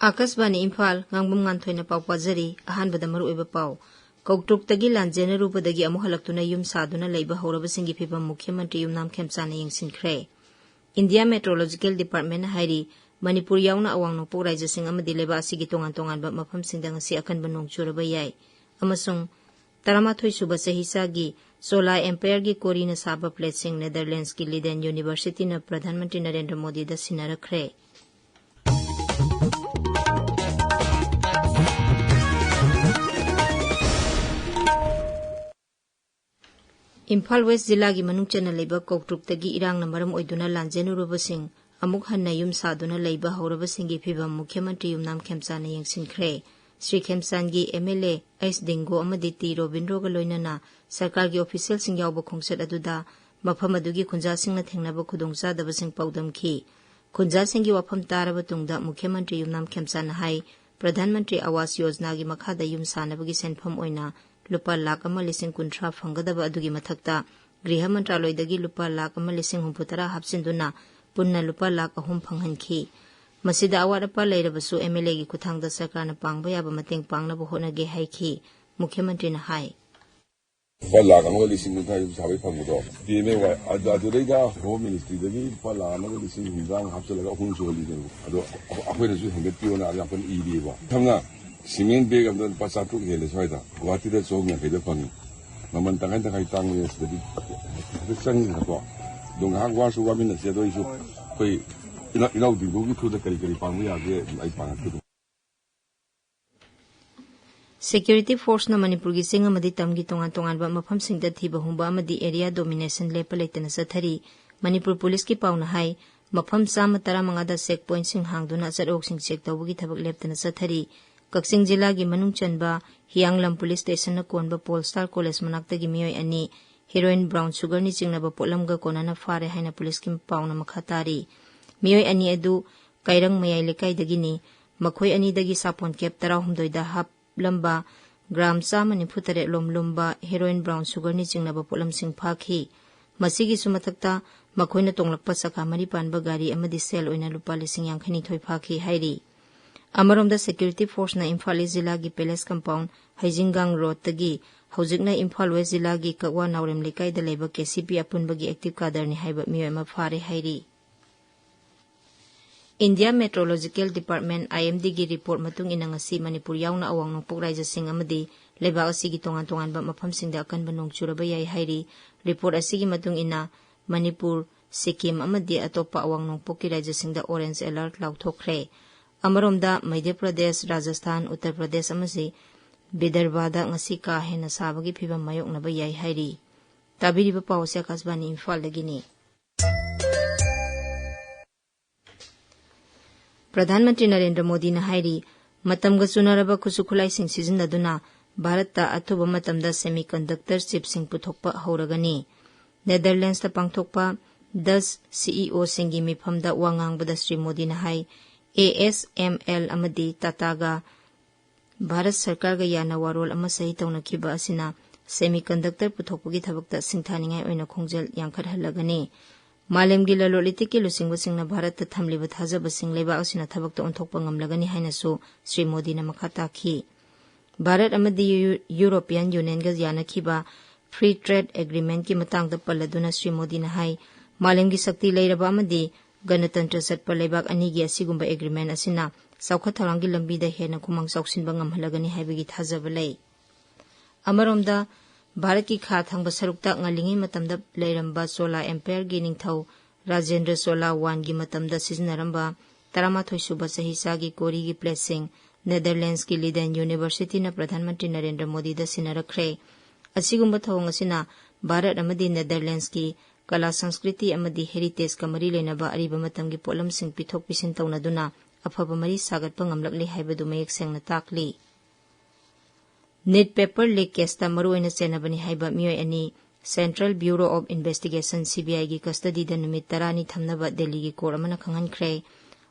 Akasbani Imphal Ngangbam Nganthoi na pau pajari ahanbada maruoiba pau Kautuktagi lanjena rubadagi amu halaktuna yum saduna leiba haurabasingi phibam Mukhyamantri Yumnam Khemchana yengsinkhre. India Meteorological Department hairi Manipuri yauna awang nokpok raijasing amadi leba asigi tongan-tonganba mafamsingda ngasi akanba nong churaba yai. Amasung 13 suba sahisagi Solar Empire gi Korina saba platesing Netherlands ki Leiden University na Pradhan Mantri Narendra Modi da sinarakre. Imphal West Zilla gi manungchana leiba Kautuktagi irang na maram oiduna lanjenurubasing amuk hanna yum saduna leiba haurabasinggi phibam Mukhyamantri Yumnam Khemchana yengsinkhre. Sri Khemchandgi MLA Ais Dingo amadi T Robindro ga loinana sarkargi official sing yawba khongsat aduda mafam adugi khunjasingna thengnaba khudongchadabasing paudamkhi. Khunjasinggi wafam taraba tungda Mukhyamantri Yumnam Khemchana hai Pradhan Mantri Awas Yojana gi makhada yum sanabagi senpham oina lupa lakh ama lising kunthra phangadaba adugi mathakta Griha Mantraloidagi lupa lakh ama lising humputara hapsinduna punna lupa lakh ahum phanghankhi. Masida awarapa leirabasu MLA gi kuthangda sarkarna pangba yaba mateng pangnaba honage haikhi. Mukhyamantri na hai Lakh amaga lising kunthra yum sabai phangbudo dime wa adureida Home Ministry dagi lakh amaga lising hinjang hapsalaga ahum soli den ado akhoi hengatpiona yapan idiba thamna Cement bag of the Pasatu Hill is right. What is the song of the funny? Maman Tangan Tang is the sun in the box. Don't have one who in the shadow issue. You know, the movie to the Calgary family are there. Security Force na Manipuri sing amadi tamgi tongan ba mafam singda thiba humba amadi area domination lepalaitana sathari Manipur Police ki pauna hai mafam sama tara mangada checkpoint sing hangduna charok sing check tawgi thabak leptana sathari Kaksing Jilla gi manungchanba Hianglam Police Station na konba Polestar College manakta gi miyoi ani heroin brown sugar ni chingnaba polamga konana fare haina police kim pauna makhatari miyoi ani adu kairang mayai lekai dagini makhoi ani dagi sapon kep 16 da hap lamba gram samani futare lomlumba heroin brown sugar ni chingnaba polam sing phakhi masigi sumathakta makhoina tonglakpa saka mari panba gari amadi sel oina lupa lising yangkhani thoi phakhi hairi Amarom da Security Force na Imphal Zilla gi Palace Compound Haijingang Road tagi haujikna Imphal West Zilla gi Kakwa Naurem Lekai da leba KCP apunbagi active cadre ni haiba miyoi ma phare hairi India Meteorological Department IMD gi report matung ina ngasi Manipur yauna awang nokpok raijasing amadi leba asigi tongan ba mafamsingda akanba nongchuraba yai hairi report asigi matung ina Manipur Sikkim amadi atopa awang nokpok ki raijasingda orange alert lauthokre Amaromda Madhya Pradesh, Rajasthan, Uttar Pradesh amasi Vidarbhada ngasi ka hena sabagi phibam mayoknaba yai hairi. Tabiriba pause Akasbani Imphal dagini. Pradhan Mantri Narendra Modi na hairi matamga sunaraba kusukhulai sing sizinaduna Bharatta athuba matamda semiconductor chip sing puthokpa hauragani. Netherlands ta pangthokpa 10 CEO singi mifamda wangangbada Sri Modi na hai ASML amadi Tataga Bharat Sarkar ga yana warol ama sahi taunakhiba asina semiconductor puthokpagi thabakta singthaningai oina khongjal yangkhat halagani malemgi lalolitiki lusingba singna Bharat ta thamliba thajaba sing leba asina thabakta onthokpa ngamlagani haina su Sri Modi na makhata khi Bharat amadi European Union ga yana khiba free trade agreement ki matangda paladuna Sri Modi na hai malemgi sakti leiraba amadi Ganatantra Satpa Lebak Anigi Asigumba Agreement Asina Saukha Tharangi Lambida Hena Kumang Sauksin Bangam Halagani Habigi Tazabalay. Amaromda Bharati Kha Thangba Sarukta Ngalingi Matamda Lairamba Solar Empire Gaining Thau Rajendra Solar 1 Gi Matamda Siznaramba Taramathoi Suba Sahisagi Kori Gi Placing Netherlands Ki Leiden University na Pradhan Mantri Narendra Modi da sinarakre. Asigumba Thawang Asina Bharat Amadi Netherlands Ki Kala Sanskriti amadi heritage kamari lenaba ariba matamgi polam sing pithok pisin taunaduna afaba mari sagat pangamlakli haibadu mayek sengna takli net paper leak case ta maruina senabani haiba miyoi ani Central Bureau of Investigation CBI gi custody da numit 10 ni thamnaba Delhi gi court amana khangankhre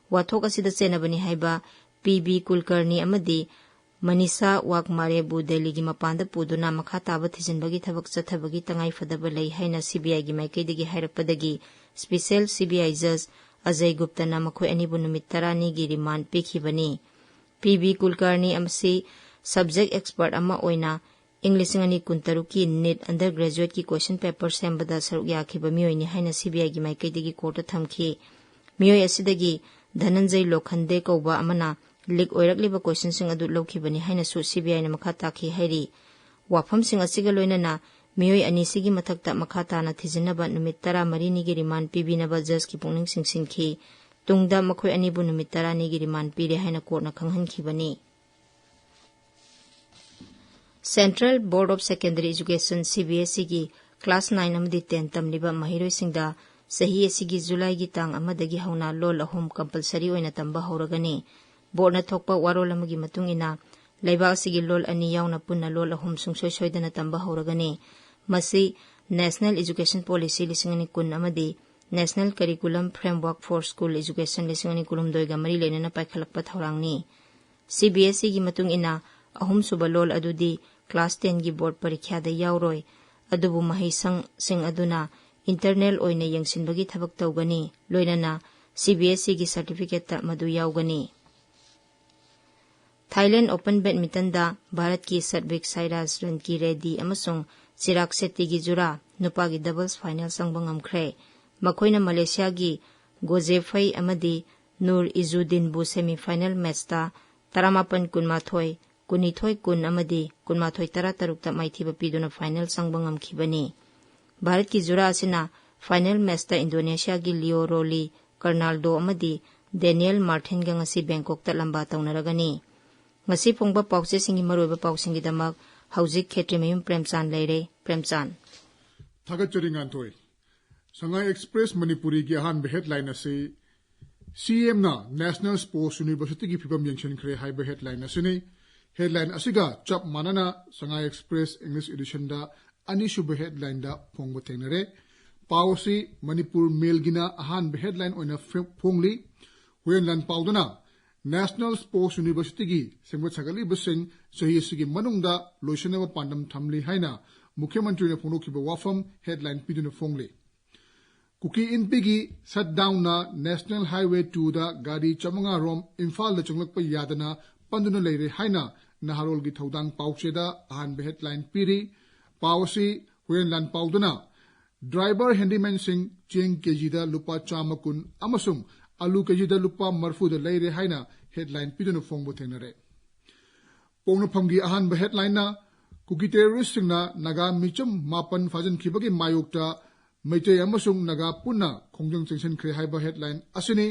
wathok asida senabani haiba PB Kulkarni amadi Manisa Wakmarebu Delhi gi mapanda puduna makhataba thisinbagi thabak chathabagi tangai fadaba lei haina CBI gi maikidigi hairapadagi special CBI judge Ajay Gupta na makhoi anibu numit 10 gi remand pikhibani PB Kulkarni amsi subject expert ama oina English ngani kuntaru ki NEET undergraduate ki question paper sembada saruk yakhiba miyoi ni haina CBI gi maikaidagi court thamki miyoi asidagi Dhananjay Lokhande kauba amana leak oirakliba question sing adu lokhibani haina su CBI na makha takhi hairi wafam sing asiga loinana miyoi anisigi mathakta makha tana thijinaba numit 13 ni gi remand pibinaba judge ki pungning singsinki tungda makhoi anibu numit 10 ni gi remand pire haina court na khanghankhibani Central Board of Secondary Education CBSE gi class 9 amadi 10 tamliba mahiroi singda sahi asigi July gi tang amadagi hauna lol ahum compulsory oina tamba horagani board na thokpa warol amagi matungina laiba asigi lol ani yauna punna lol ahum sungsoi soidana tamba horagani masi National Education Policy lisingani kun amadi National Curriculum Framework for School Education lisingani kulumdoi ga mari lenana paikhalakpa thorangni CBSE gi matungina ahum suba lol adudi class 10 gi board parikha da yauroi adubu mahisang sing aduna internal oina yangsinbagi thabak tawgani loinana CBSE gi certificate ta madu yaugani Thailand Open Badminton da Bharat ki Satvik Sairaj Ranki Reddy amasung Chirag Shetty gi jura nupa gi doubles final sangbang amkhre makoina Malaysia gi Gojefai amadi Nur Izuddin bu semi final match ta 18 kunmathoi kunithoi kun amadi kunmathoi 13 ta maithiba piduna final sangbang amkhibani Bharat ki jura asina final match ta Indonesia gi Leo Roli Karnaldo amadi Daniel Martin ga ngasi Bangkok ta lamba taunaragani ngasi pongba pawche singi maroiba pawsingi damak hauzik Kshetrimayum Premchand leire Premchand Thagachari Nganthoi Shanghai Express Manipuri gi han headline ase CM na National Sports University gi phibam yengchen khre haiba headline asini headline asiga chap manana Shanghai Express English edition da ani shubha headline da phongbo thenare pawsi Manipur Mail gina han headline oina phongli Wenlan Paudana National Sports University gi sengwa chagali busing sahi sigi manungda loishanaba pandam thamli haina Mukhyamantri na phonokhiba wafam headline piduna phongli Kuki Inpigi shut down na National Highway 2 da gari chamanga rom Imphal da chunglakpa yadana panduna leire haina naharol gi thodang paucheda han headline piri pawsi Wenlan Paudana driver handyman sing cheng kg da lupa chamakun amasung alu kg da lupa marfu da leire haina headline piduna phongbo thenare pongna phamgi ahan ba headline na kuki terrorist sing na naga michum mapan fajan khibagi mayokta maitei amasung naga punna khongjang chengsen khre haiba headline asini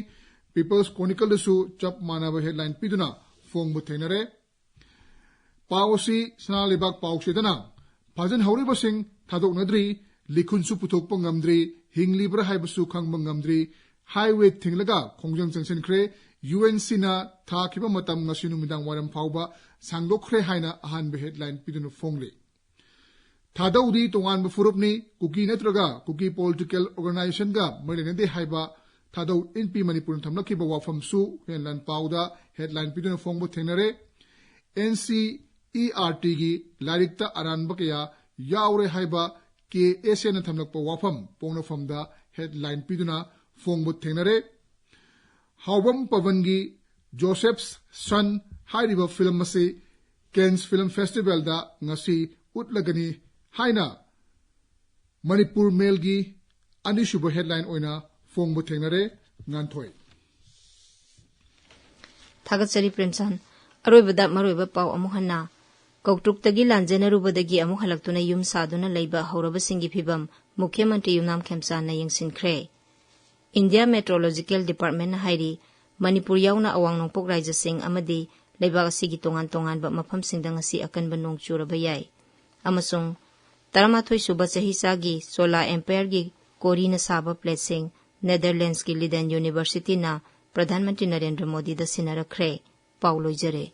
People's Chronicle da su chap manaba headline piduna phongbo thenare pawsi sanalibak pawchedana fajan horiba sing thadoknadri likhunsu puthokpa ngamdri hinglibra haibasu khangba ngamdri highway thinglaga khongjang chengsen khre UNC na thakiba matam ngasinu midang waram phauba sanglokhre haina ahan be headline pidunu phongli thadaudi tongan bufurupni kuki natraga kuki political organization ga marinade haiba thadau NP Manipur thamlakhiba wafam su henlan pauda headline pidunu phongbo thenare NCERT gi larikta aranba kya yaure haiba KSN thamlakpa wafam pongna famda headline piduna phongbo thenare Hawam Pavangi Joseph's Son Hairiba Film Masi Cannes Film Festival da ngasi utlagani haina Manipur Mail gi ani shuba headline oina phongbo thenare Nganthoi Thagachari Premchand aroibada maroiba paw amuhanna Kautuktagi lanjenarubadagi amu halaktuna yum saduna leiba hauraba singi phibam Mukhyamantri Yumnam Khemchand na yengsinkre India Meteorological Department hairi Manipur yauna awang nongpok raija sing amadi leibak asigi tongan ba mafam singda ngasi akanba nong churaba yai amasung 13 suba chahi sagi solar ampere gi kori na saba plate sing Netherlands ki Leiden University na Pradhan Mantri Narendra Modi da sinarakhre Paulo Jare